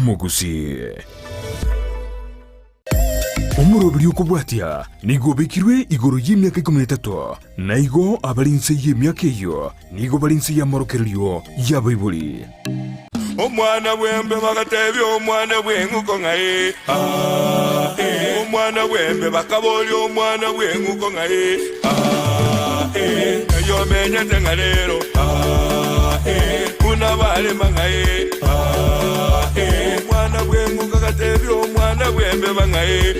omugusi omurobiri okubwatia nigo bekirwe igoro y'emyaka 13 na igo abalinse y'emyaka eyo nigo balinse y'amorokererio y'abaibuli omwana wembe bagatebye omwana bwenguko ngaye omwana wembe bakaboli omwana bwenguko ngaye yo menyete ngalero kuna bale mangaye omwana bwenguko gatebye omwana wembe bangaye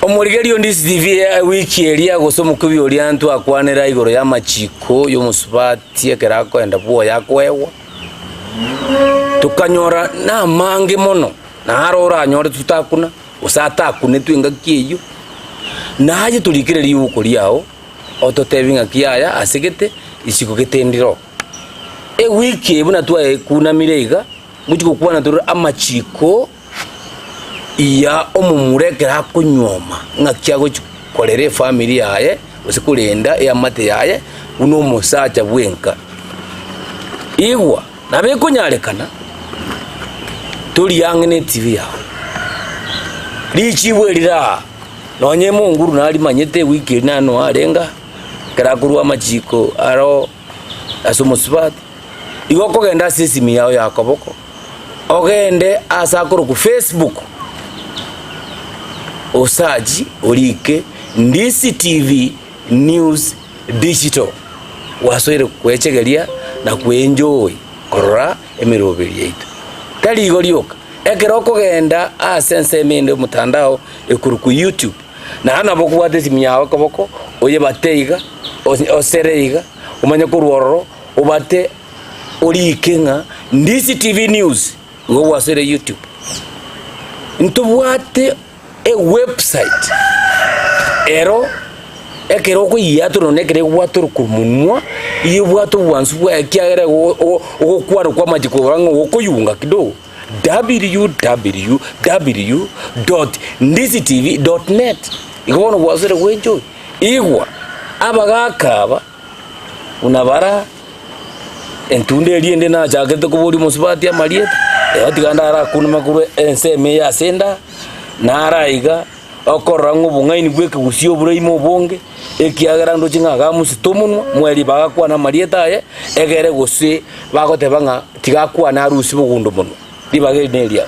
Omurigerio Ndizi TV wiki elia gosomo kubi oliantu akwanera igoro ya Amachiko yo musubati ekerako enda buo yakwewa tukanyora na mange mono na arora anyore tutakuna usata kune twinga kiyo naje tulikireri uko liao ototebinga kiaya asigete isiko ketendiro wiki ebuna twa kuna mirega mutiko kwana tura Amachiko iya omumurekera kunyoma ngakyago kolere family yaye usikulenda ya mate yaye uno musacha bwenka igwa nabe kunyarekana tuli yangene TV yawe lichibwerira nonye munguru nali manyete wiki nano arenga karakurwa Amachiko aro asomusbat igo kogenda sisimi yawe yakoboko ogende asakuru ku Facebook osaji olike Ndizi TV News Digital wasoire kwechegeria na kuenjoy korora emiroberi yetu kali igorioka ekeroko genda asense mende mutandao ekuru ku YouTube na hana bokuwate simyawe kaboko oye bateiga osereiga umanya kurworo ubate olike nga Ndizi TV News ngo wasoire YouTube ntubwate a website ero ekero ko yaturo nekere waturo kumunwa yibwato bwansu bwa kyagere okwaro kwa Amachiko rango okuyunga kido www.ndizitv.net ikono bwasere kwenjo igwa abagakaba unabara entunde liende na jakete kubuli musubati ya marieta yatiganda ara kunuma kurwe enseme ya senda naraiga okorango bungaini bweke gusio buraimo bonge ekiagara ndo chingaga musitomunwa mweli bagakwana marieta ye egere gose bagotebanga tigakwana arusi bugundo muno libage nelia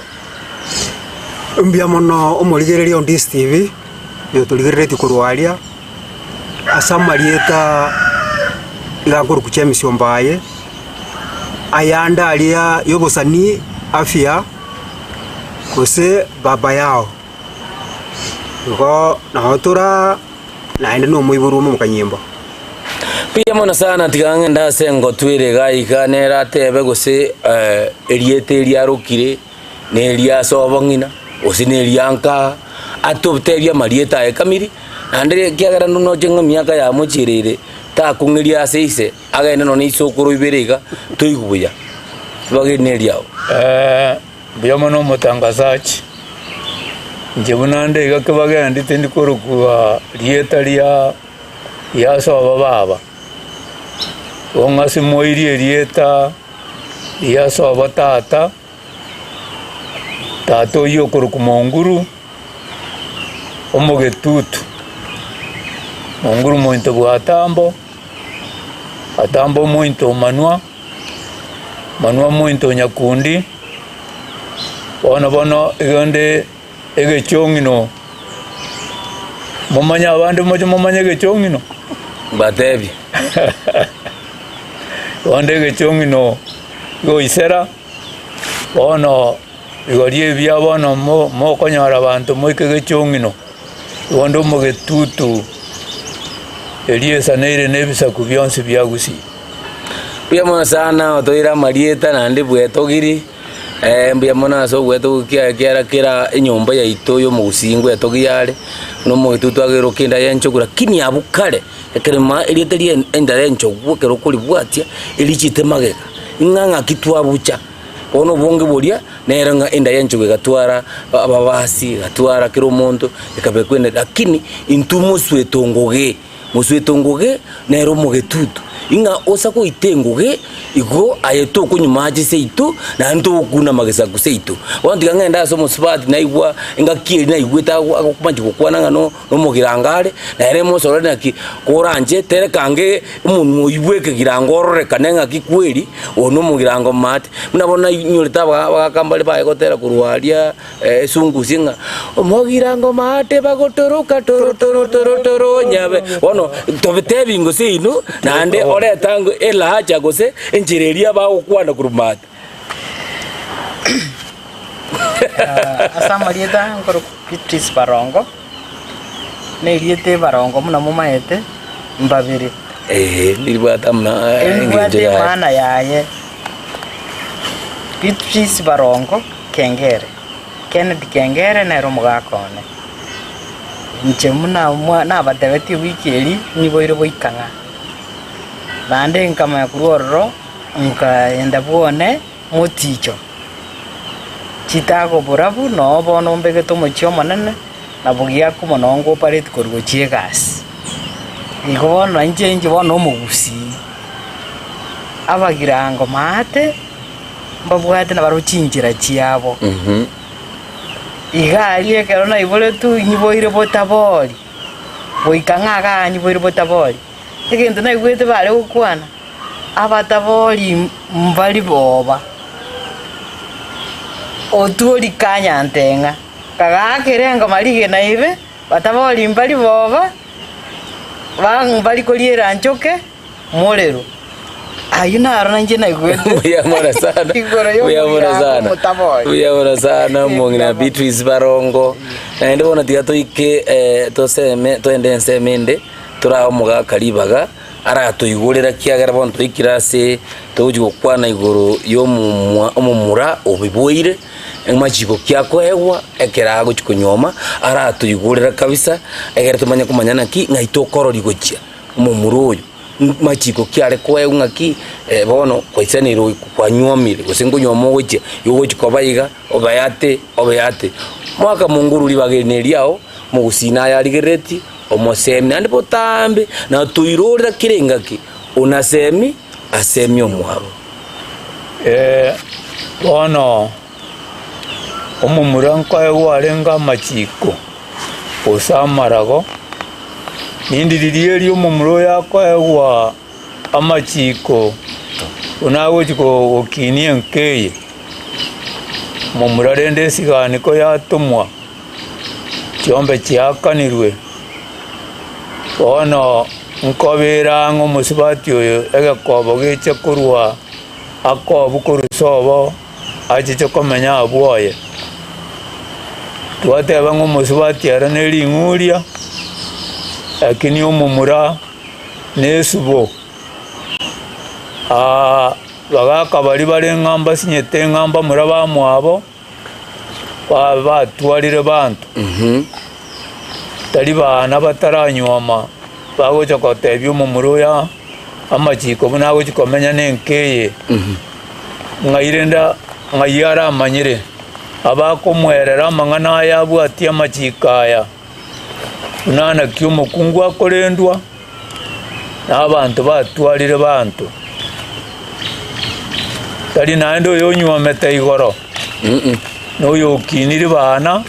mbia mono omurigererio Ndizi TV yo tuligereti kurwalia asa marieta igakuru kuchemisyo mbaye ayanda alia yobosani afya kose baba yao ngo nahotura naende no muiburu mu kanyimbo pia mona sana tigange ndase ngo twire gaika nera tebe gose eriete eliarukire ne elia sobongina osine elianka atobteria marieta ekamiri ande kiagara no jenga miaka ya muchirire ta kungeria seise agene no ni sokoro iberega tuigubuya bage neliao biyamo no mutangazaji njebunande igakebage ndite ndikorukuwa rieta ya soba baba ongasi moiri rieta ya soba tata yo koruku monguru omogetutu monguru mointo bwatambo atambo mointo manua mointo nyakundi bono igande egechongino mumanya abandi mojo mumanya egechongino batebi wande egechongino go isera bono igorie bya bono mo konyara abantu moike egechongino wando mogetutu eliesa neire nebisa kubyonsi byagusi pia mona sana otoira marieta nande bwetogiri mbia mona so gweto kiara kira enyomba ya itoyo mugusingo yatogiyare no muitutu agero kinda yanchogura kini abukare ekerema elieteri enda yanchogwo kero kuri bwatia elichite mageka inganga kitwa bucha ono bonge bolia neranga enda yanchogwe gatwara ababasi gatwara kiro monto ekabekwene lakini intumu swetongoge muswetongoge nero mugetutu inga osa ko itenguge igo ayeto kunyuma seitu na ndo kuna magesa kuseitu wanti ngenda so musbati na igwa inga kiri na igweta akumanji kukwana ngano no mugirangare na ere mo soro na ki koranje tere kange umuntu ibweke girangorore kanenga kikweri ono mugirango mate munabona nyurita bakambale bayegotera kurwaria sungu singa omugirango mate bagotoroka toro nyabe wono tobete bingo sinu nande ore tango ela hacha gose enjireria bagokwana kurumata asamarieta ngoro Beatrice Barongo neriete Barongo muna mumaete mbabiri nilibata mna ngiye mana yaye Beatrice Barongo Kengere Kennedy Kengere na romugakone nche muna mwana batebeti wikeri niboire boikanga bande nkama kuroro nka enda bone moticho chitago burabu no bono mbege tomo chiomanene na bugia kuma nongo parete korgo chiegas iko no nje bono mugusi abagirango mate mbabwate na baruchinjira chiabo igari ekero na ibole tu nyiboire botabori boikangaga nyiboire botabori egento na igwete bare gukwana abatabori mbali boba otuori kanya ntenga kagakerenga malige na ibe batabori mbali boba bali koliera nchoke morero ayuna arona nje na igwete uyamora sana uyamora sana mongina Beatrice Barongo na ndibona tigatoike toseme toende nsemende tura omuga kalibaga ara tuyigurira kiagera bono twikirase tujugukwana iguru yo omumura obiboire Amachiko kyako ewa ekerago chikunyoma ara tuyigurira kabisa egera tumanya kumanyana ki ngaitokorori gochia omumuru oyo Amachiko kyare kwa ngaki bono kwaisaniro kwanyomire gusingo nyomo gochia yogochiko bayiga obayate mwaka munguru libageneriao mugusina yarigereti omosemi nandi botambe na tuirorira kirengaki unasemi asemi omwabo bono omumuranko ewarenga Amachiko osamarago nindiririe omumuro yako ewa Amachiko unago chiko okinie nkeye mumurarende siganiko yatumwa chiombe chiakanirwe bono nkobera musibati oyo egekobo geche kurwa akobu kurusobo achiche komenya abwoye twateba musibati ara nering'uria lakini omumura nesubo bagaka bari ng'amba sinyete ng'amba mura bamwabo batwarire bantu tari bana bataranyoma bagocha kotebya omumuro ya Amachiko bunagocha komenya nenkeye ngairenda ngayara amanyire abakomwerera amang'ana ayabwatia Amachiko aya unana kyomokungu akorendwa n'abantu batwarire bantu tari naende oyo onywomete igoro n'oyo okinire bana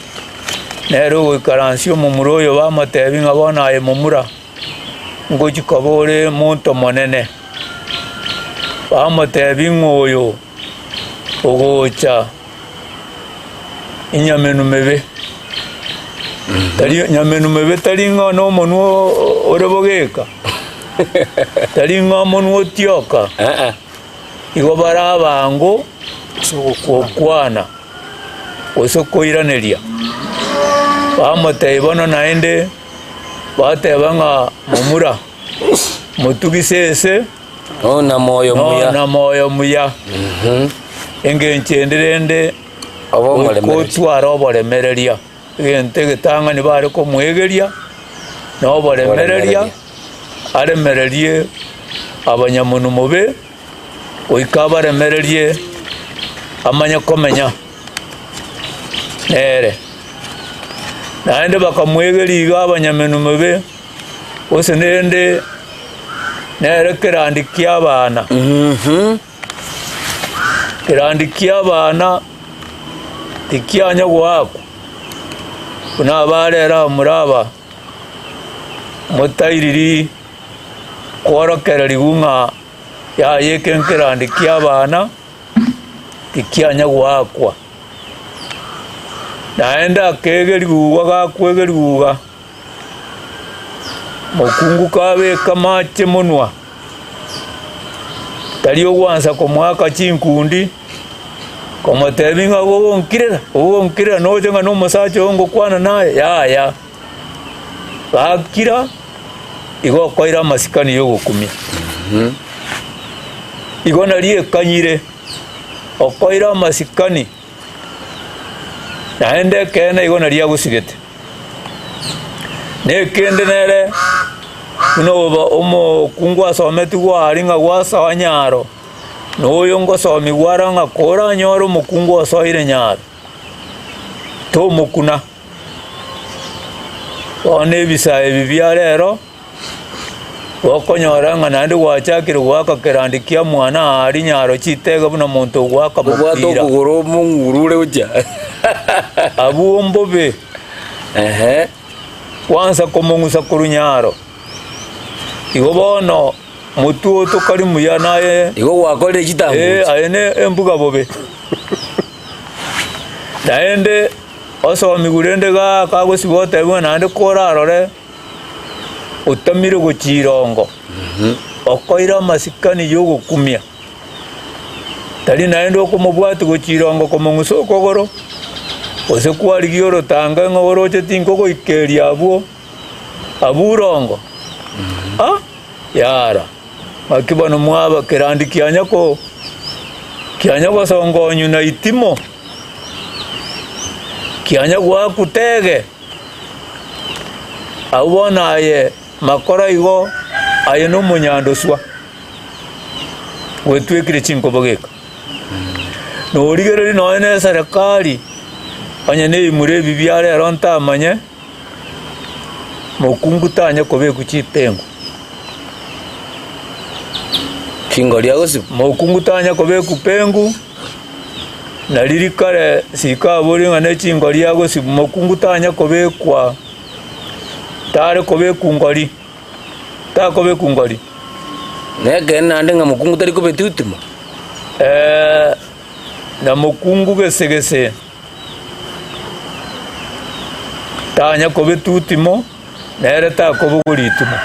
nero goikaransia omumuro oyo bamotebi ng'a bono aye mumura ngochikobore monto monene bamotebi ng'oyo ogocha inyamenu mebe tari nyamenu mebe tari ng'a n'omonwa orebogeka tari ng'a omonwa otioka igo bara abango okwana osokoiraneria bamotei bono naende bateba ng'a mumura motugisese na moyo muya engenchenderende okotwara oboremereria egento egetang'ani bare komwegeria na oboremereria aremererie abanyamunu mobe goika baremererie amanya komenya nere naende bakamwegeria iga abanyamenu mobe ose nende nere kerandi kia abana kerandi kia abana tikianya gwako kuna barera muraba mutairiri kworokera ligunga ya yekenkerandi kia abana tikianya gwakwa naenda kegeriuga gakwegeriuga mokungu kabe kamache munwa tali ogwansa komwaka chinkundi komotebinga gogonkirera nojenga nomusacha ongo kwana naye yaya bakira igo koira masikani yogokumia igo nari ekanyire okoira masikani naende kena igo nari agusigete nekende nere unoba omokungu asometi gwaringa gwasawa nyaro noyo ngosomi gwaranga kora nyoro omokungu asoire nyaro tomokuna one ebisa ebi bia rero wakonyoranga nandi gwachakire gwaka kerandi kia mwana ari nyaro chitega buna muntu gwaka bwato kugoro mungurure uja abumbobe kwanza komungusa kurunyaro igo bono mutu tukari muya naye igo gwakore chitambo ayene embuga bobe naende osomi gurende ga kagosibote bwa nande korarore utamire guchirongo okoira masikani yogokumia tali naende okumubwati guchirongo komungusa okogoro ose kwarigioro tanga ngoroche tinko ikeria abo aburongo yara makibano mwaba kerandi kianyako songonyu na itimo kianya gwa kutege awona aye makora igo aye no munyandoswa wetwekire chinko bogeka no rigere no ene serikali anyane imure bibyare ronta amanye mokungu tanya kobe kuchipengo kingo lyagosi mokungu tanya kobe kupengu naliri kare sika boringa ne chingo lyagosi mokungu tanya kobe kwa tare kobe kungoli ta kobe kungoli nege nande nga mokungu tari kobe tutimo na mokungu gesegese tanya kobe tutimo nere ta kobe gulitimo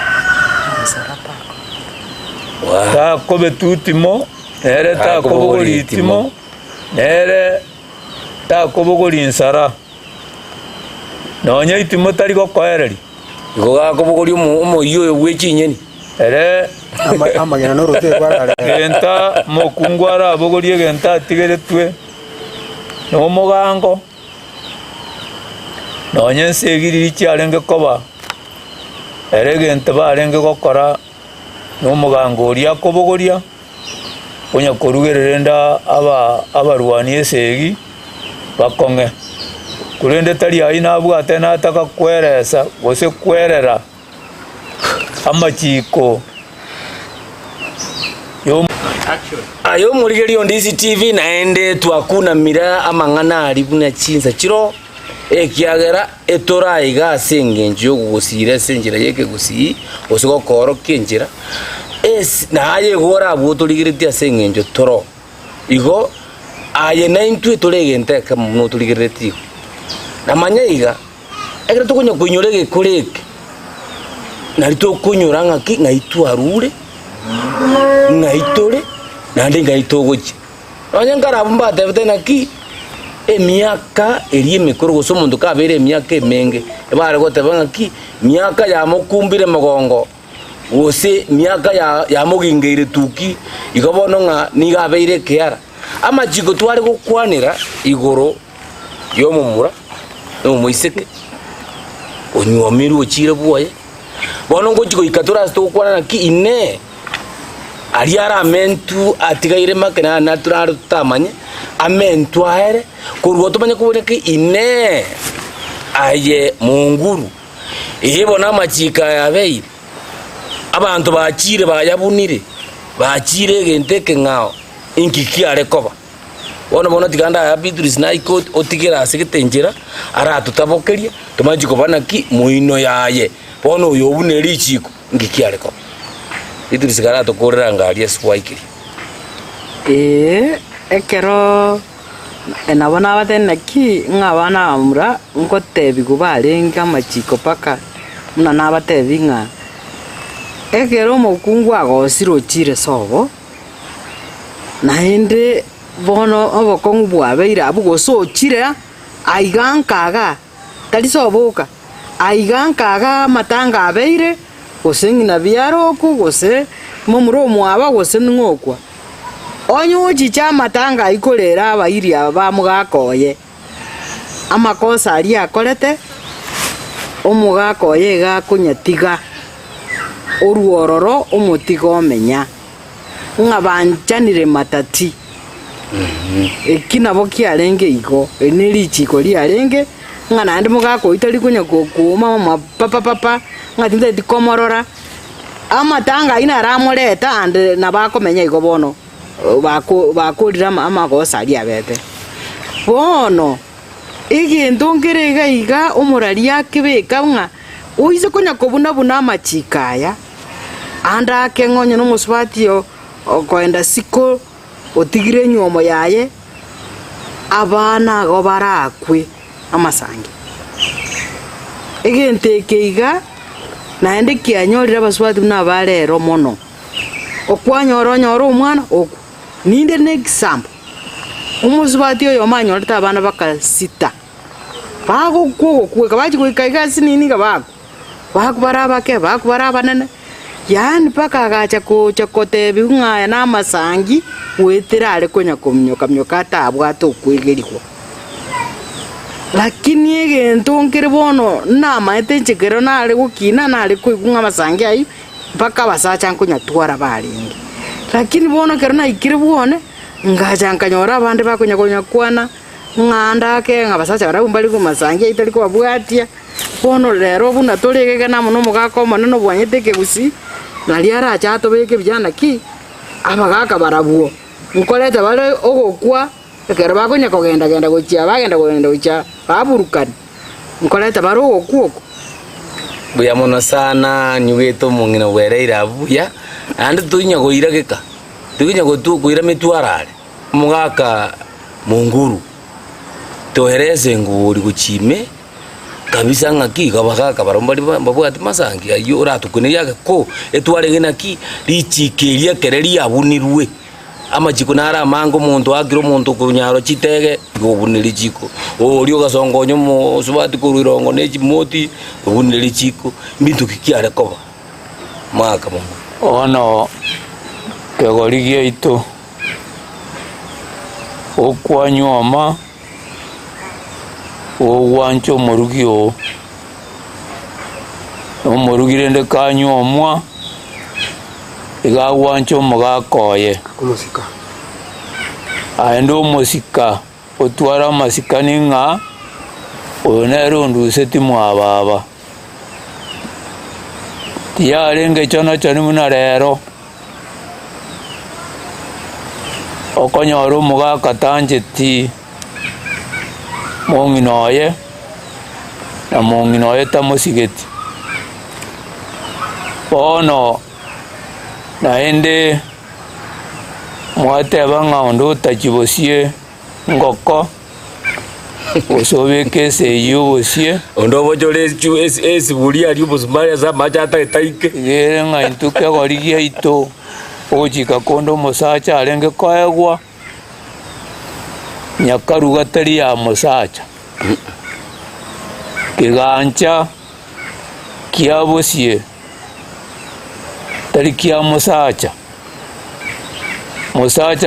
ta kobe tutimo nere ta kobe gulitimo nere ta kobe gulinsara nonya itimo tari gokoereri igo gakobe guli omoyo gwechinyeni ere amanyana no rote kwarare genta mokungu ara abogorie genta tigeretwe no mogango nonya nsegiriri chiarenge koba ere genta barenge gokora no mogango oria kobogoria onya korugererenda abarwani esegi bakonge kurende tari aina abwate nataka kweresa gose kwerera amachiko ayo murigerio Ndizi TV naende twakuna mira amang'ana ari buna chinza chiro ekiagera etoraiga asengenje yogusire senjira yeke gusi osigo koro kenjira naye gora abuturigirite asengenje toro igo aye naintu eturegente kama no turigirite namanya iga egere tukunya kunyorege kureke narito kunyura ngaki ngaitu arure ngaitore nande ngaitogochi onya ngara bumba tebete naki emiaka eri emikuru gusa omonto kabere emiaka emenge ebare goteba ngaki miaka yamokumbire mogongo gose miaka yamogingeire tuki igo bono ng'a nigabeire keara amachiko twari gukwanira igoro yomumura no moiseke onyuamiru ochire bwoye bono ngochiko ikatura stokwana naki ine ariara amentu atigaire makena na turaro tamanye amentu aere kurwo tumanye kuboneke ine aye munguru ibona amachika yabeire abantu bachire bayabunire bachire egente keng'ao inkikiare koba bono tiganda ya Beatrice naiko otigera asegete njera aratutabokeria tumanji kobana ki muino yaye bono uyo obuneri ichiko ngikiare koba Beatrice garato korera ngari eswaikiri ekero enabona abatene ki ng'abana amura ngotebi kubarenga Amachiko paka muna nabatebi ng'a ekero omokungu agosire ochire sobo naende bono obokong'u bwabeire abwo gose ochire aiga nkaga tari soboka aiga nkaga amatanga abeire gose ng'ina biaroku gose momura omwaba gose ning'okwa onyochicha amatanga aikorera abairi aba bamugakoye amakosa aria akorete omugakoye gakunyatiga oruororo omotiga omenya ng'abanchanire matati eki nabo kiarenge igo enerichiko riarenge ng'a naende mugakoita rikunya kuuma mapapapapa ng'atinda tikomorora amatanga aina aramoreta ande nabakomenya igo bono bakorire amagosa aria abete bono egento nkere iga omorari akebeka ng'a oise konya kobuna Amachiko aya ande akeng'onye nomosubati okoenda siko otigire nyuomo yaye abana ago barakwe amasangi egento ekeiga naende kianyorire abasubati buna barero mono okwanyora omwana oku ninde ne example omusubati oyo manyorete abana bakasita bagokwogokweka bachikoika igasi nini ga bakubara abake bakubara abanene yani paka agacha kotebi ng'aya namasangi wetera are konya komnyoka atabwate okwegerigwa lakini egento nkere bono namaete nchekero nare gokina nare koigwa amasangi ayi mpaka basacha nkonya twara barenge lakini bono kero naikire bwone ngacha nkanyora abande bakonya kwana ng'anda ke ng'abasacha barabumbali kumasangi aitari kwabwatia bono rero buna torege na muno mugakoma no bwanyete kegusi nari aracha atobeke bijana ki abagaka barabuo nkorete bare ogokwa ekero bakonya kogenda gochia bagenda gochia baburukani nkorete bare ogokwa buya mono sana nyugeto mungina wereira abuya ande tuinya goira geka tuinya goira mitwarare mugaka munguru tohereze nguri guchime kabisa ng'aki gabagaka barombari babwati masangi ayo oratukuneria ko etware ng'aki richikeria kereri abunirwe Amachiko nara mango muntu akiro muntu kunyaro chitege gobuniri chiko orio gasongonyo mo subati kururongo ne chimoti gobuniri chiko bintu kikiare koba maka mo ono kegorigie ito okwanyoma ogwancho morugio omorugire nde kanyomwa igagwancho mugakoye kumusika aende omusika otwara amasika ning'a oyo nero nduse timwababa tiyarenge chono choni muna rero okonyora omugaka tancheti mong'inoye na mong'inoye tamosigeti bono naende mwateba ng'aondo otachibosie ngoko osobeke eseyo bosie ondo bochore esiburi ari obosumari asa macha ataitaike gere ng'aintu kegorigia ito ogochika kondo omosacha arenge koegwa nyakaruga tari ya mosacha kigancha kia bosie tari kia mosacha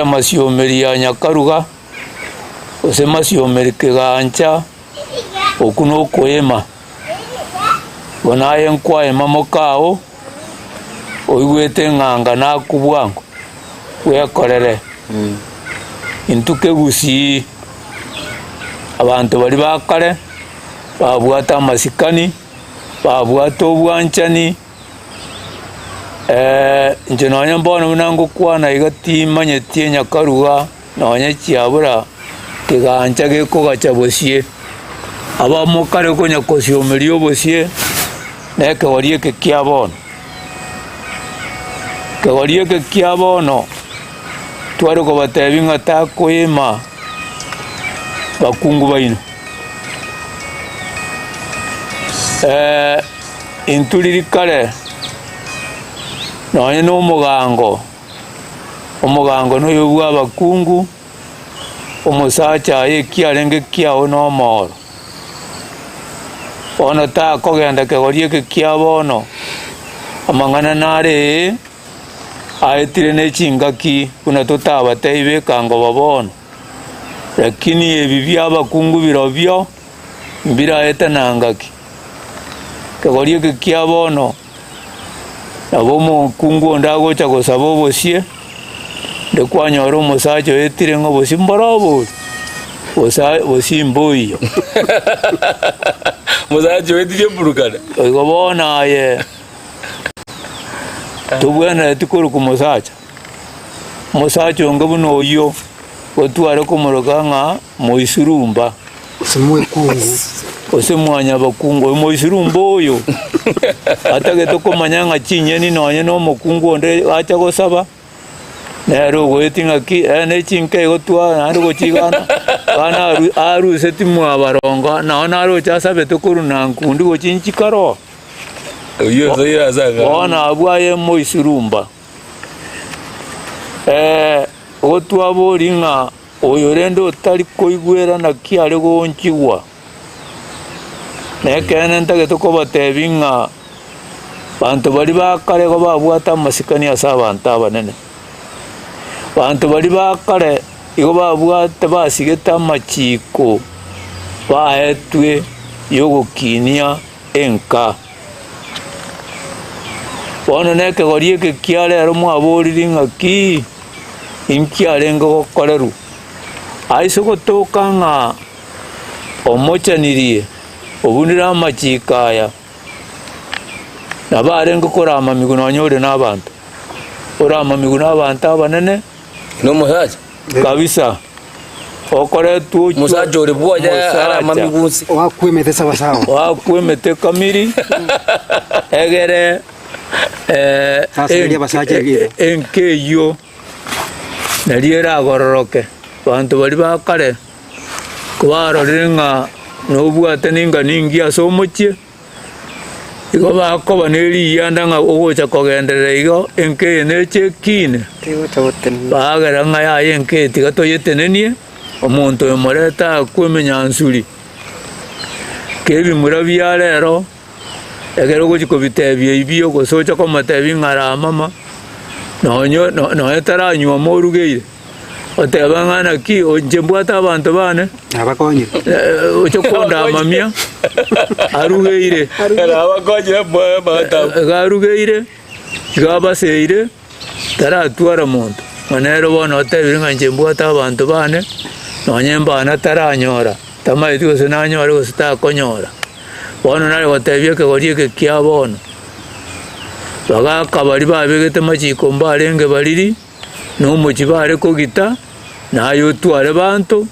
masiomeri ya nyakaruga ose masiomeri kigancha okuno okoema bonaye nkwaema mokao oigwete ng'anga nakubwango wekorere intuke gusi abantu bari bakare babwata amasikani babwata obwanchani nje nonya mbona munango kwana igati manyetie nyakaruga nonya chiabura kiganja gikugacha bosie aba mukare ko nyakosio merio bosie neke warie ke kiabono ke warie ke kiabono tware ko batebinga ta koima bakungu baino intulirikare nonya n'umugango n'uyu bw'abakungu umusacha yekiarenge kiao n'omoro ono takogenda kegorie kekiabono amang'ana nare aetire n'echingaki buna tutabateibeka babono lakini ebi by'abakungu birobyo mbiraete nangaki kegorie kekiabono nabo omukungu onde agocha gosaba obosie ndekwanyora omusacha oetire ng'a obosie mborobori bosie mboiyo musacha oetire mburukana igo bono aye tobwenereti koruka omusacha onge buna oyo gotware komoroka ng'a moisurumba ose mwanya bakungu oyo moisurumba oyo atagete komanya ng'a chinyeni nonya n'omokungu onde acha gosaba nero goeti ng'aki nechinka igotwara naende gochigana bana aruseti mwabarongo nao narocha asabete koruna nkundi gochinchikaro oyo zoira sanga bona abwaye moisurumba gotwabori ng'a oyo rende otari koigwerana kiare gonchigwa nekene ntagete kobatebi ng'a banto bari bakare go babwata amasikani ase abanto abanene banto bari bakare igo babwate basigete amachiko baetwe yogokinia enka bono nekegorie eke kiarero mwaboriri ng'aki inkiarenge gokoreru aise gotoka ng'a omochanirie obunire amachiko aya nabarenge korama migu nonya ore n'abanto orama migu n'abanto abanene n'omusacha kabisa okoretwo musacha ore bwoya arama migusi wakwemete sawasawa wakwemete kamiri egere enkeyo nario eragororoke banto bari bakare kobarorire ng'a nobwate ninga ningi ase omochie igo bakoba neriyanda ng'a ogocha kogenderera igo enkeye nechekine bagera ng'a yaye enkeye tiga toyetenenie omonto oyo moreta akwemenya nsuri kebimura bia rero egere ogochi kobitebia ibio gose ocha komotebi ng'ara mama nonya taranywa morugeire oteba ng'ana ki onche mbwata abanto bane abakonye ocha kondamamia arugeire abakonyire mboya bata garugeire gabaseire taratwara monto manero bono otebire ng'a nche mbwata abanto bane nonya mbana taranyora tamaiti gose nanyore gose takonyora bono nare gotebia ekegorie eke kia bono bagaka bari babegete machiko mbarenge bariri n'omochi bare kogita nayo otware banto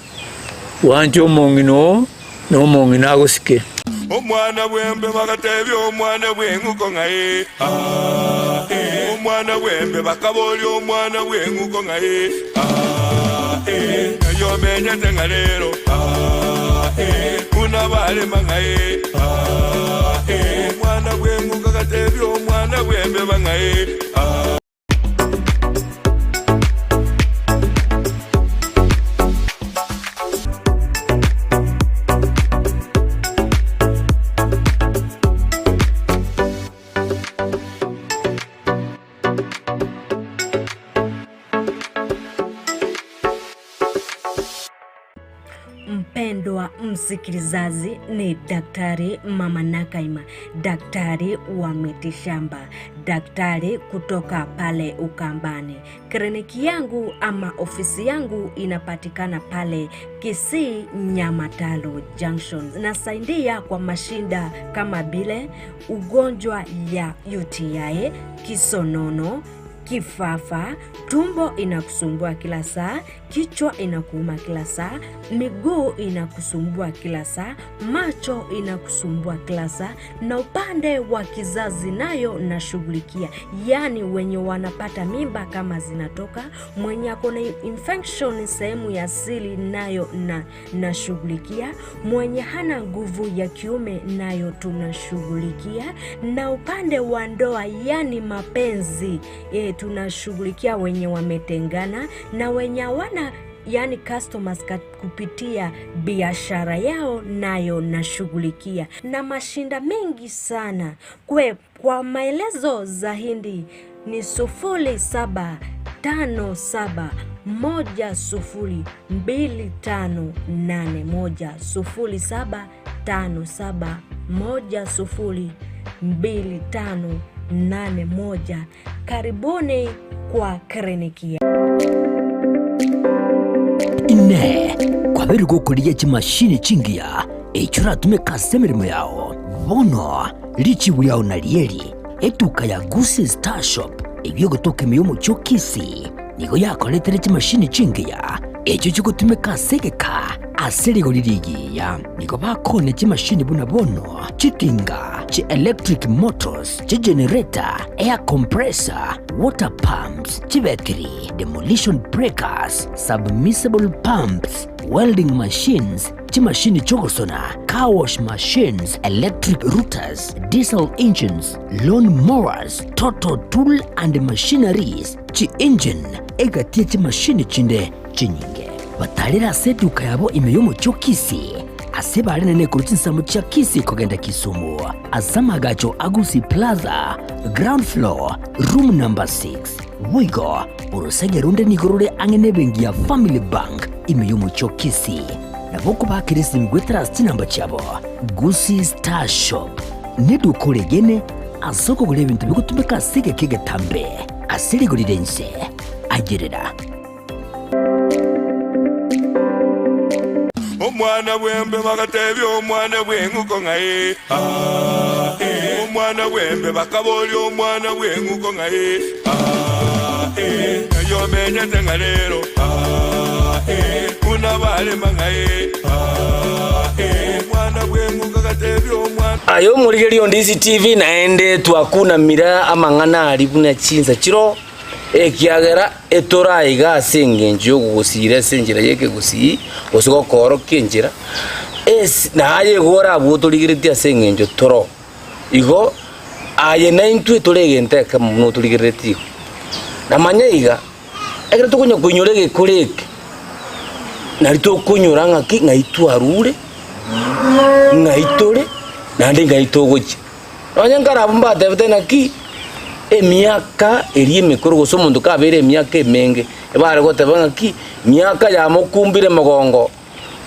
wanche omong'ino n'omong'ino agosike omwana bwembe bagatebya omwana bw'enguko ng'aye omwana bwembe bakabolya omwana bw'enguko ng'aye nayo menyete ng'a lero unabalema ng'aye omwana bw'enguko gatebya omwana bwembe bang'aye Mpendwa msikilizaji, ni Daktari Mama Nakaima, daktari wa mitishamba, daktari kutoka pale Ukambani. Kliniki yangu ama ofisi yangu inapatikana pale Kisii Nyamatalo Junction. Nasaidia kwa mashinda kama vile ugonjwa ya UTI, kisonono, kifafa, tumbo inakusumbua kila saa, kichwa inakuuma kila saa, miguu inakusumbua kila saa, macho inakusumbua kila saa, na upande wa kizazi nayo nashughulikia. Yani wenye wanapata mimba kama zinatoka, mwenye akona infection sehemu ya siri nayo nashughulikia, mwenye hana nguvu ya kiume nayo tunashughulikia, na upande wa ndoa yani mapenzi tunashughulikia wenye wametengana na wenye wana yani customers kupitia biashara yao nayo nashughulikia, na mashinda mengi sana. Kwa maelezo zaidi ni 0757102581. Karibuni kwa kliniki. Ine kwa beri gukoria chimashini chingia echura tumeka semirimo yao bono lichi buyao na lieri etuka ya Gusi Star Shop ebyo gotoke miyomo chokisi nigo yakoletere chimashini chingia echo chiko tumeka segeka aserigo lirigiya nigo bakone chimashini buna bono chitinga chi electric motors chi generator air compressor water pumps chi battery demolition breakers submersible pumps welding machines chi machine chogosona car wash machines electric routers diesel engines lawn mowers total tool and machineries chi engine egatie chi machine chinde chinyinge batalira seduka yabo imeyomo chokisi asebali nene kuruchinsamo cha Kisi kogenda Kisumu asamagacho Agusi Plaza ground floor room number 6 wigo urusege runde nigorore angene bengi ya Family Bank imeyomo chokisi na boku bakirisi mgwetara namba chabo Gusi Star Shop nedukoregene asoko gure bintu bigutumeka sege kege tambe asiri gurirense agerera omwana bwembe bakatebya omwana bwenguko ngaye omwana bwembe bakaboli omwana bwenguko ngaye yo menyete ngalero unabale mangaye omwana bwenguko katebya omwana ayo muligelio Ndizi TV naende twakuna mira amangana ali buna chinza chiro ekiagera etora iga sengenjo gusire senjira yeke gusi osiko koro kenjira naye gora butuligiriti asengenjo toro igo aye naintu etulegente kama no tuligiriti namanya iga egera tukunya kunyurege kureke narito kunyuranga ki ngaitu arure ngaitore nande ngaitogochi abanyangara bumba tebetena ki emiaka eri emikuru gusa omonto kabere emiaka emenge ebare gotebanga ki miaka ya mokumbire mogongo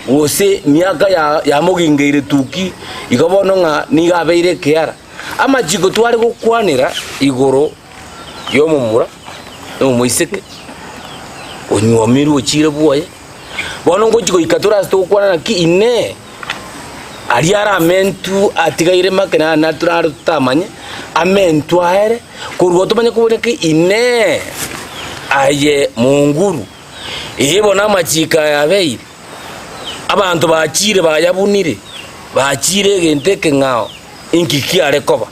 gose miaka ya mogingeire tuki igabono nga nigabeire kiara amachiko twari gukwanira igoro yomumura no moiseke onyuamiru ochire buoye bono ngochiko ikatura stokwana ki ine aliara amentu atigaire makena natural tamanye amentu aere kurugo tumanye kuboneke ine aye munguru ibona amachika yabeire abantu bachire bayabunire bachire genteke ngao inkikiare koba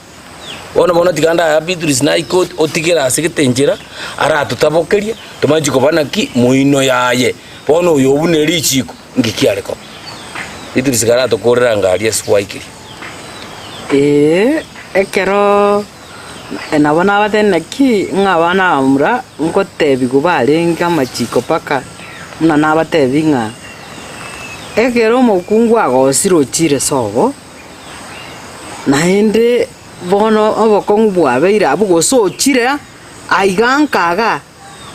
bona tiganda ya Beatrice naiko otigera asegetenjera ara tutabokeria tumanji kobana ki muino yaye bona uyobune richiko inkikiare koba Beatrice gara tokorera ngari eswaikiri ekero nabona batene ki ngabana amura ngotebi kubarenga Amachiko paka muna nabatebi nga ekero mokungu agosiro chire sobo naende bono obokongu bwabeire abugoso chire aigankaga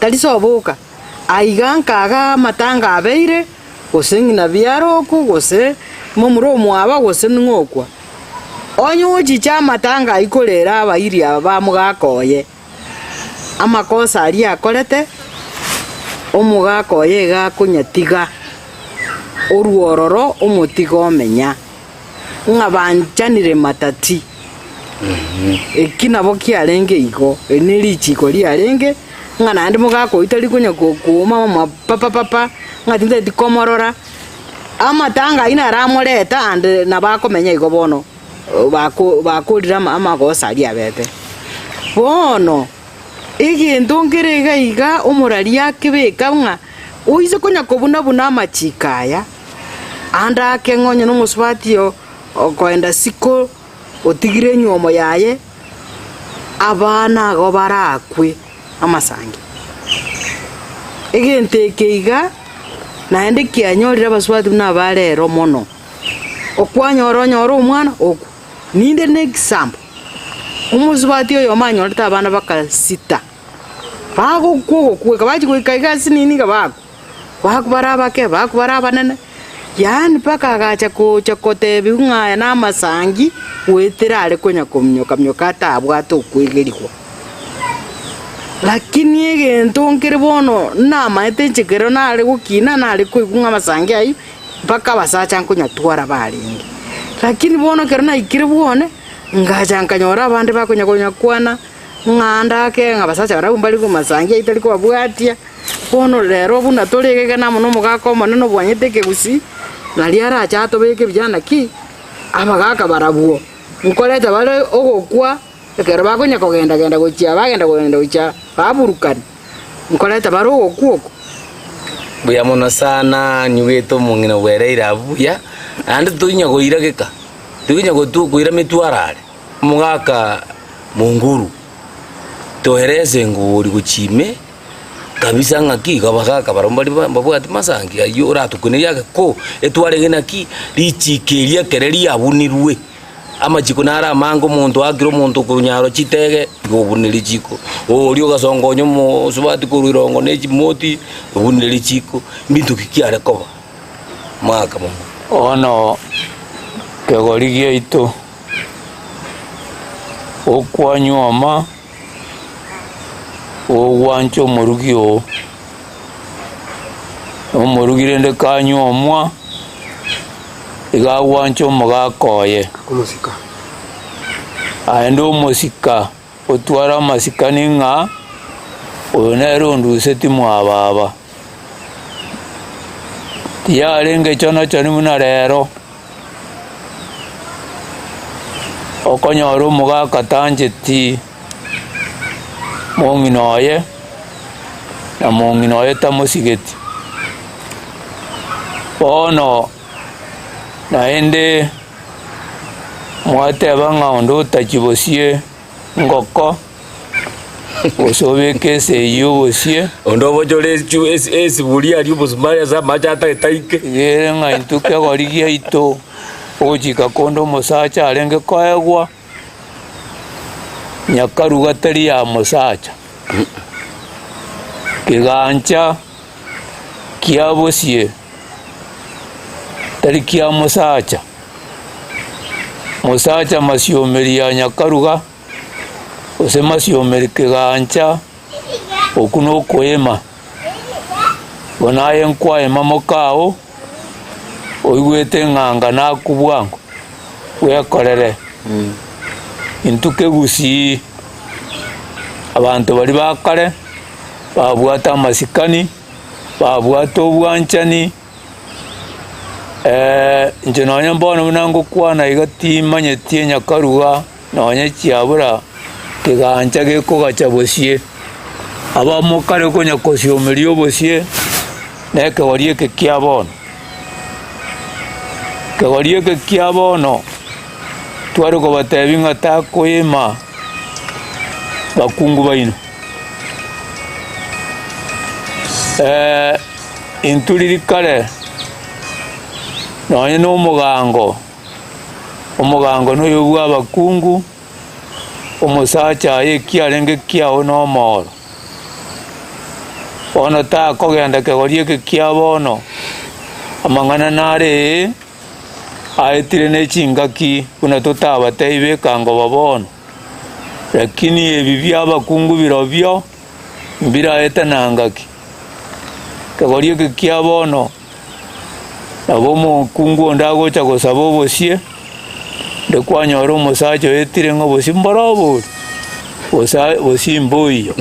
tali soboka aigankaga matanga abeire gose ng'ina biaroku gose momuro mwaba gose ng'okwa onyochi chamatanga ikorera abairia bamugakoye amakosa ari akorete omugakoye gakunyatiga oruororo omotiga omenya ng'abanchanire matati ekinabo kiarenge igo enerichiko riarenge ng'ana andi mugakoita rikunya kuuma mapapapapa ng'atinde tikomorora amatanga ina aramoreta ande nabakomenya igo bono bakorira amagosa ari abete bono eginto nkerega iga omorari akebeka ng'a oise konya kobuna amachikaya ande akeng'onya n'omosubatio okoenda siko otigire nyuomo yaye abana ago barakwe amasangi egento ekeiga naende kianyorire abasubati buna abarero mono okwanyora omwana oku ninde n'example omusubati oyo omanyorete abana bakasita bagokwogokweka bachikoika egasi nini iga bakubara abake bakubara abanene yaani paka agacha kotebi ng'aya n'amasangi gwetera are konya komnyoka atabwate okwegerigwa lakini egento nkere bono namaete enchekero nare gokina nare koigwa amasangi ayo mpaka abasacha nkonyatwara barenge lakini bono kero naikire bwone ngacha nkanyora abande bakonya kwana ng'anda ake ng'abasacha barabwo mbari kumasangi aitari kwabwatia bono rero buna toregega namo nomogaka omonene obwanyete ekegusi nari aracha atobeke bijana ki abagaka barabwo nkoreta bare ogokwa ekero bakonya kogenda gochia bagenda gochia baburukani nkoreta bare ogokwa buya mono sana nyugeto mung'ina bwereire abuya ande tuinya goira geka tuinya goira mitwarare mugaka munguru tohereze nguri guchime kabisa ng'aki gabagaka barombari babwati masangi ayo oratukuneria ko etware genaki richikeria kereri abunirwe amachiko nara mango muntu akiro muntu kunyaro chitege gobuniri chiko orio gasongonyo mo subati kururongo ne chimoti obuniri chiko bintu kikiare koba maka mo ono kegorigie ito okwanyoma ogwancho morugio omorugire nde kanyomwa igagwancho mugakoye Omusika. aende omusika otwara amasika ning'a oyo nero nduse timwababa tiyarenge chono choni muna rero okonyora omugaka tancheti mong'inoye na mong'inoye tamosigeti bono naende mwateba ng'aondo otachibosie ngoko osobeke ase eyo bosie ondo bojore esiburi ari obosumari asa machata etaike gere ng'aintu kegorigia ito ogochika kondo omosacha arenge koegwa nyakaruga tari ya mosacha kigancha kia bosie tari kia mosacha masiomeri ya nyakaruga ose masiomeri kigancha okuno okoema bonaye nkwaema mokao oigwete ng'anga nakubwango wekorere intu kegusi abantu bari bakare babwata amasikani babwata obwanchani nche nonya mbono bunango kwana igatimanyeti nyakaruga nonya chiabura kigancha gekogacha bosie abamokare konya kosiomeri obosie nekegorie kekiabono kegorie kekiabono tware gobatebi ng'ata koima bakungu baino inturirikare nonya n'omugango noyo bwa abakungu omosacha aye kiarenge kiao n'omoro bono takogenda kegorie kekia bono amang'ana nare aetire ne chingaki kuna totabateibe kango babono lakini ebi byabakungu birobyo mbiraeta nangaki kagorie kia bono nabo mukungu ndagocha gosaba obosie ndekwanyora omosacha etire ng'o bosi mborobo bosimboiyo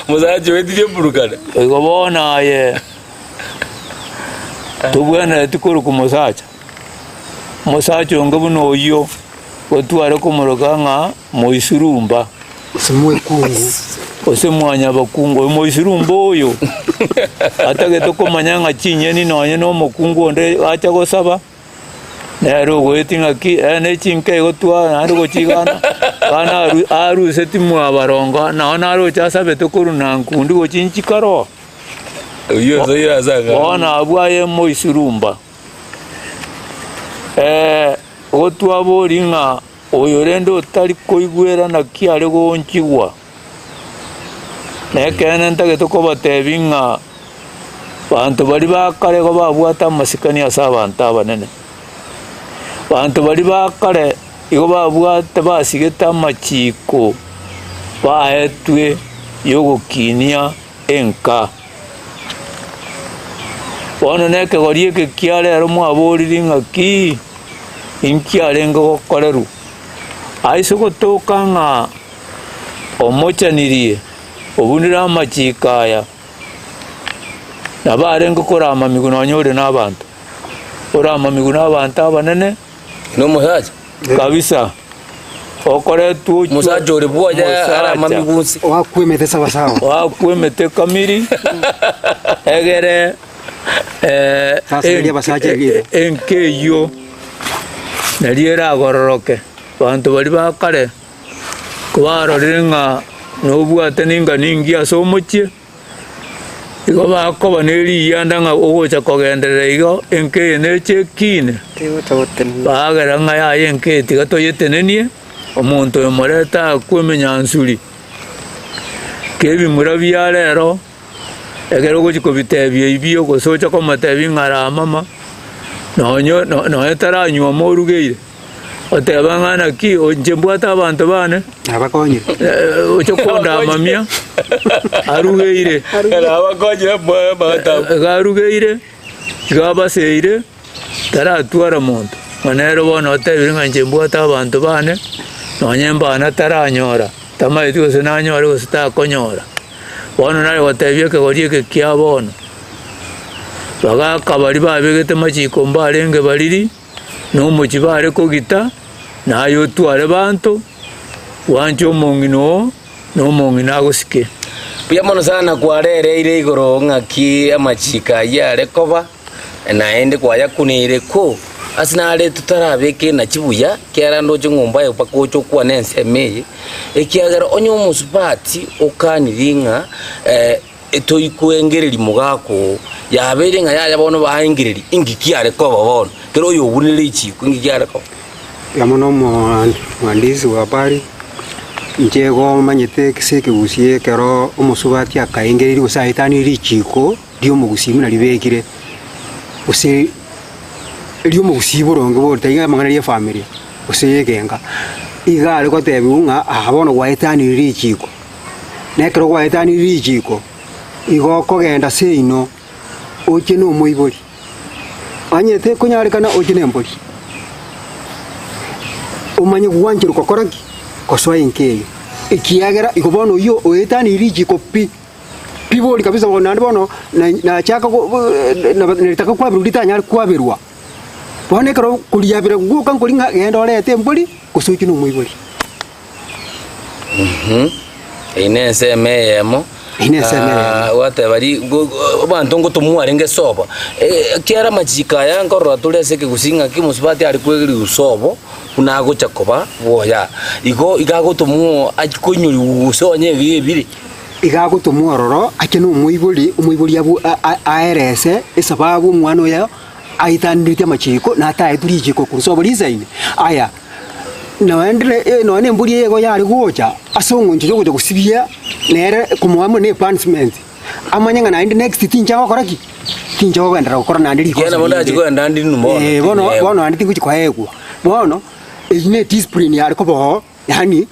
Musacha etire burukana igo bona ye tubwana tikuru kumusacha musacha onge buno oyo otware kumoroka ng'a moisurumba Simwe kungu. ose mwanya bakungu moisurumba oyo atagete kumanya ng'a chinyeni nonye no mokungu onde acha gosaba nero gwetinga ki ene chinke gotwa nari gochigana kana aruse timu abaronga naona arocha sabe tukuru na nkundi gochinchikaro Uyo zoira saka ona abwaye moisurumba gotwa boringa oyo rendo tari koigwera na kiare gonchigwa nekene ntagete kobatebinga bantu bari bakare go babwata masikani asa abantu abanene bantu bari bakare igo babwate basigete amachiko baetwe yogokinia enka bono neke gorie ke kiare aro mwaboriri ng'aki inkiare ngogokoreru aiso gotoka ng'a omochanirie obunire amachiko aya nabare ngokora amamigu nonyore n'abantu ora amamigu n'abantu abanene no musacha kabisa okore tu musacha ore bwoja ara mamigunsi Wakwemete sawa sawa. wakwemete kamiri egere Sasa ndio basacha gire. enkeyo nariera agororoke bantu bari bakare kubarorire ng'a nobwate ninga ningi ase omochie igo bakoba neriya ndang'a ogocha kogenderera igo enkeye nechekine bagera ng'a yaye enkeye tiga toyetenenie omonto oyo moreta akwemenya nsuri kebimura bia rero egere ogochi kobitebia ibi ogosocha komatebi ng'ara mama nonye taranywa morugeire oteba ng'ana ki onche mbwata abantu bane Abakonye. ocho konda amamia arugeire abakonyira bwa bata garugeire gabaseire taratwara muntu manero bono otebire ng'a nche mbwata abantu bane nonye mbana taranyora tamaiti gose nanyore gose takonyora bono nare gotebia kegorie eke kia bono bagaka bari babegete machiko mbarenge bariri nomochi bare kogita nayo otware bantu wanche omong'ino nomong'ino agosike pia mono sana kwarereire igoro ng'aki amachika yare koba naende kwaya kunire ko asinare tutarabeke na chibuya kiara ndocho ngomba yo pakocho kwa nensemeye ekiagera onyo musubati okaniringa etoikuengereri mugako yabere ng'a yaya bono baengereri ingikiare koba bono kero yo bunire ichiko ingikiare koba Yamono mwandizi wa habari njego manyete kiseke gusie kero omusubati akaengereri gusaitani richiko dio mugusimu na libekire use dio mugusiburonge bortaiga mangana ya family use yegenga igare ko tebunga abono gwaitani richiko nekero gwaitani richiko igo kogenda seino oche no moibori anyete kunyarekana oche nembori umanye guwanjiro kokoraki kosoa inkeyo ikiagera ikobono yo oetani riji kopi pibori kabisa bona bono na chaka nitaka kwa birudita nyari kwa birwa bone karo kuliyabira guka nkolinga genda olete mboli kusuki no muiboli inese meyemo wate bari bantu ngo tumwarenge sobo kiara machika ya ngorora tulese ke gusinga kimusubati ari kwegiri usobo kuna gocha koba boya igo igago tumu akonyuri usonye bibiri igago tumwororo akeno umuiboli abu aerese esababu mwana ya aitanirite machiko na tae tulijiko kusobo lizaine aya noendele none mbuli yego yari gocha asongo njo gocha kusibia nere kumwamo ne punishment amanyanga na next tinja wakoraki kinjo kwenda gukora nandi riko Kiana monda chiko ndandi numo. bono andi tingu chikoegwa bono ine discipline yari kobo yani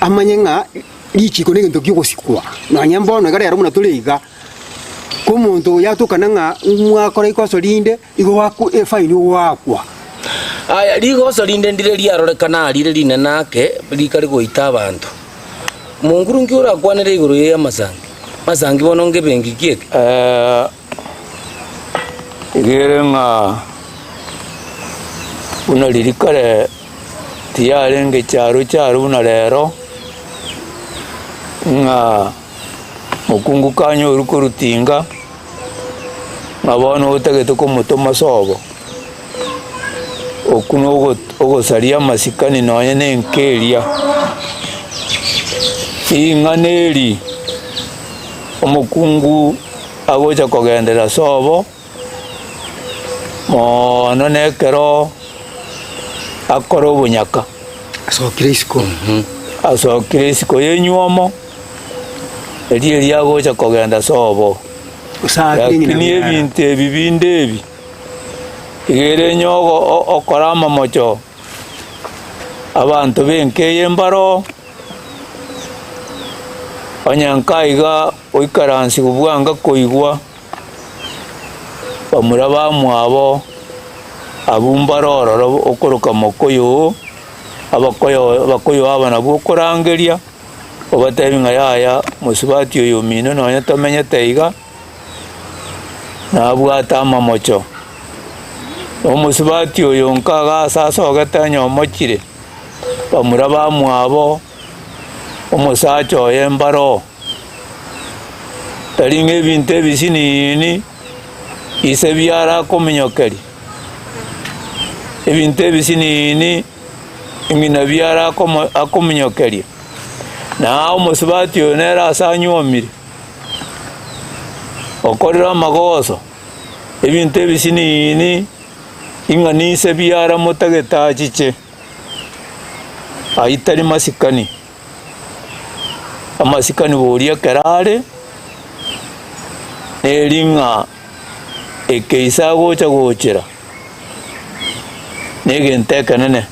amanyenga lichiko nege ntokyo gosikwa no nyambono igare yaro muna tuliga ko muntu yatukana nga mwakora ikoso linde igo waku fine wakwa Aya ligoso linde ndire liarorekana lire line nake likari goita abantu munguru ngiura kwanere iguru ya masangi bono ngebengi kieke igere nga una lirikare tiyare nge charo una lero nga mukungu kanyo uruko rutinga ngabona utagete ko mutoma sobo okuno ogosaria masikani noye nenkeria inganeri omukungu agocha kogendera sobo mono nekero akora obunyaka asokire isiko yenyuomo erie liagocha kogenda sobo lakini ebintu ebi binde ebi igere nyogo okora amamocho abantu benkeye mbaro onyankaiga oikaransi kubwanga koigwa bamura bamwabo abumbarororo okoroka mokoyo abakoyo abana bokorangeria obatebinga yaya musubati oyo mino nonya tomenya teiga nabwata amamocho omusubati oyo nkaga sasa ogatanya omochire bamura bamwabo omusacha oyembaro taringa ebintu ebisinini ise byara kominyokeri ebintu ebisinini ingina byara akominyokeri na omusubati oyo nera asanyuomire okorera amagoso ebintu ebisinini inganise byara mutagetachiche aitari masikani amasikani boria kerare eringa ekeisa gocha gochera negenteka nene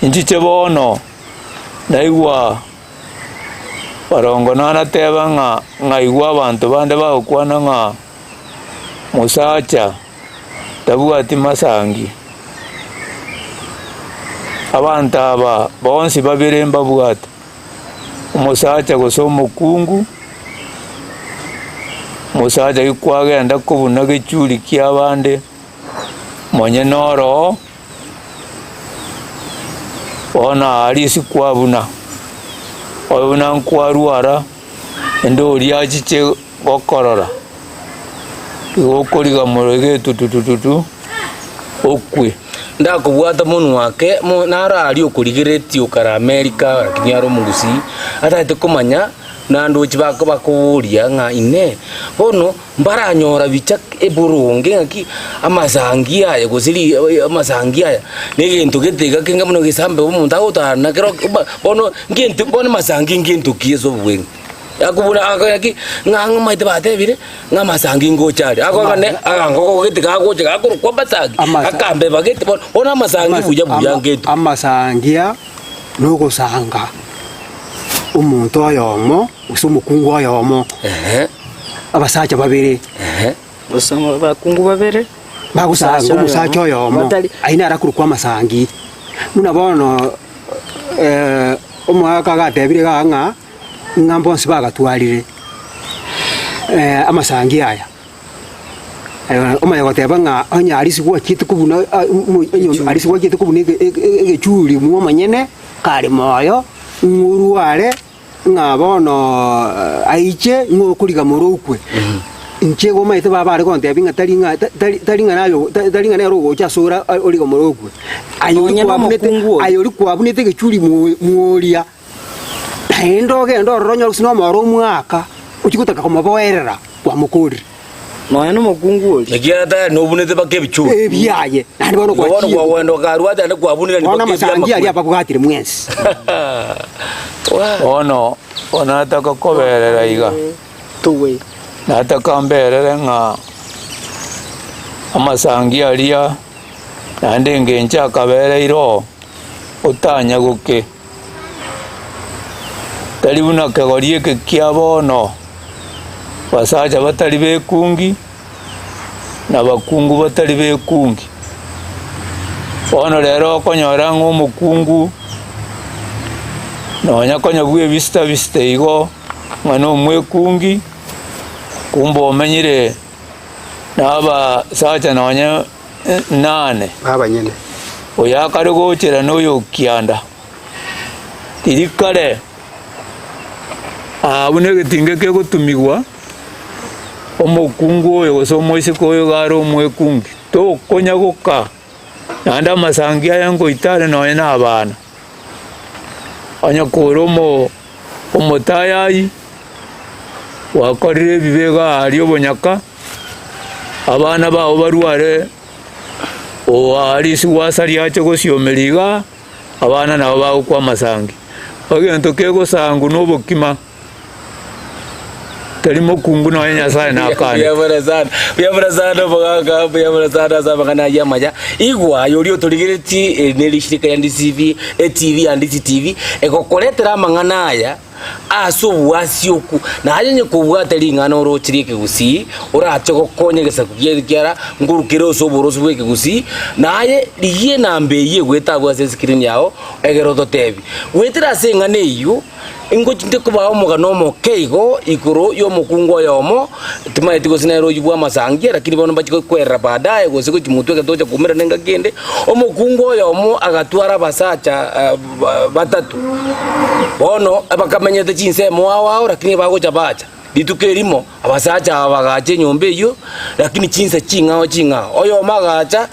inchiche bono naigwa barongo nana teba ngaigwa abantu bande bagokwana nga musacha tabwati masangi abantu aba bonsi babere mbabwata umusacha gosoma omukungu musacha gikwagenda kubuna gechuri kyabande monye noro ona alisi kwabuna oyuna nkwarwara endo lyachiche gokorora gokoriga murege tutututu okwe ndakubwata munu wake nara ali okurigereti okara America lakini aro mugusi atate kumanya nando chibako bakuria nga ine bono mbaranyora bicha eburunge ngaki amasangi aya gusiri amasangi aya negintu getega kenga muno gisambe umuntu agutana kero bono ngintu bono masangi ngintu kiezo bwenga yakubuna akaki nganga maite batebire nga masangi ngochari akogane agangoko getega goche gakuru kwa basangi akambe bagete bono masangi buya ngetu amasangia nugo sanga umuntu ayomo usumukungu ayomo abasacha babiri Usama bakungu babere bagusanga umusacha oyomo aina arakuru kwa masangi muna bono omwaka gatebire ganga ngambo sibagatwarire amasangi aya omayago tebanga onya alisi kwa kitu kubuna alisi kwa kitu kubuna egechuri mu manyene kali moyo nguruare ngabono aiche ngokuriga murukwe inchego maite babare konte binga talinga nayo gocha sura oliga murukwe ayori kwabunete gechuri muoria endo ronyo sino maro mwaka uchikutaka komaboerera kwa mukuri noya no mukungu oli nekiata no bunete bakebichu ebiaye nandi bono kwa wendo karwata ne kwa bunira ni masangi ali apa kugatire mwensi ona ataka koberera iga tuwe nataka mberere nga amasangi alia nande ngencha akabere iro utanya guke tari buna kagorie ke kiabono basacha batari bekungi na bakungu batari bekungi bono rero konyora ng'omukungu nonya konya bwe vista igo mwana omwekungi kumba omenyire naba sacha nonya 8 abanyene oyakare gochera noyo kianda tirikare abune getinge ke gutumigwa omukungu oyo gosomo isiko oyo garo omwekungi to konya goka nanda masangia yango itare nonya nabana anya koromo omotayai wakorire bibega ari obonyaka abana bao barware o ari siwasari ache gosiomeriga abana nabo bao kwa masangi bagento kego sangu nobokima tarimo kungu no nyasaye nakane biyabara sana bagaga sabagana yamaja igwa yori otorigireti nelishirika ya Ndizi TV ya Ndizi TV ekokoretera mangana aya aso wasioku na hayenye kubwata lingano rochirike gusi urache gokonye gesaku yekiara ngurukiro soboroso bweke gusi naye liye nambeye gweta bwa screen yao egero totebi wetira sengane iyo ingo chinde kuba omugano mo keigo ikuru yo mukungo yomo tumaye tigosinero yibwa masangia lakini bono bachiko kwera baadaye gosiko chimutwe gatoja kumera nenga gende omukungo yomo agatwara basacha batatu bono abakamenyete chinsemo wao lakini bagocha bacha litukerimo abasacha abagache nyombe yo lakini chinsa chinga oyo magacha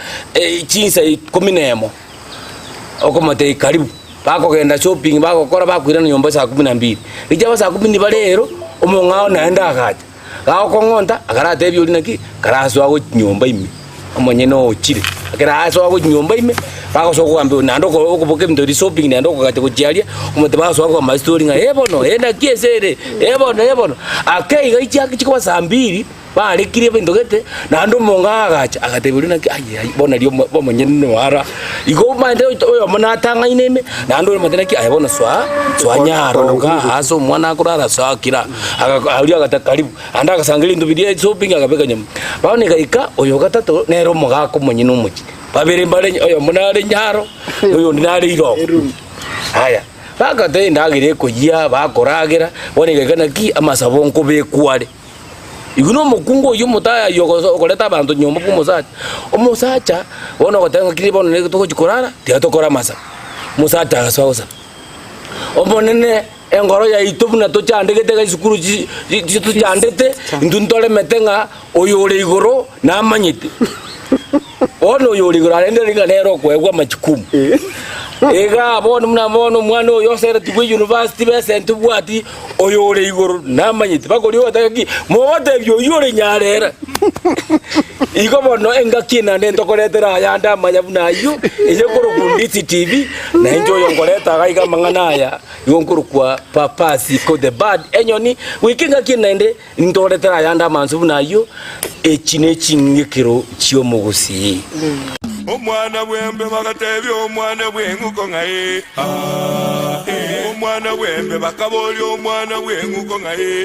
chinsa 10 okomate karibu bako genda shopping bako kora bakwirana nyomba saa 12 ijaba saa 12 balero omongao naenda agacha gao kongonta agarate byoli naki karaso ago nyomba ime omonye no chire akaraso ago nyomba ime bako so kwambe nando ko boke mdo shopping nando ko gate ko chialia omote baso ago ma story nga ebono enda kiesere ebono akeiga ichaki chiko saa 2 bale kire bindogete nando monga agacha agatebuli naki ayi bona lyo bomonye no wara igo mande oyo mona tanga ineme nando matena ki ayibona swa nyaro nga aso mwana akurara swa kira ali agata karibu anda akasangire indu bidie shopping agabeka nyama baone gaika oyo gatatu nero moga ko monye no muchi babere mbale oyo mona ari nyaro oyo ndinari iro haya bagate ndagire kujia bakoragira bone gaika ki amasabonko bekware iguno mukungo yumutaya yokoleta abantu nyomba kumusacha omusacha bona gotanga kiribono ne to kukorara tiatokora masa musacha gasoza omonene engoro ya itubuna to chandegete ga isukuru to chandete nduntole metenga oyore igoro na manyite ono oyore igoro arende ringa nero kwegwa machikumu ega bono mwana oyo sere tugwe university bese ntubwati oyore igoro namanyite bakori otaki mote byo yore nyarera iko bono enga kina ndento koretera yanda manyabuna ayo eje koro ku Ndizi TV na enjo yongoleta gaiga mangana aya yonkuru kwa papa siko the bad enyoni wikinga kina ende ntoretera yanda mansubuna ayo echine Ching'Igekero chio mugusi omwana bwembe bagatebya omwana bwenguko ngaye omwana bwembe bakaboli omwana bwenguko ngaye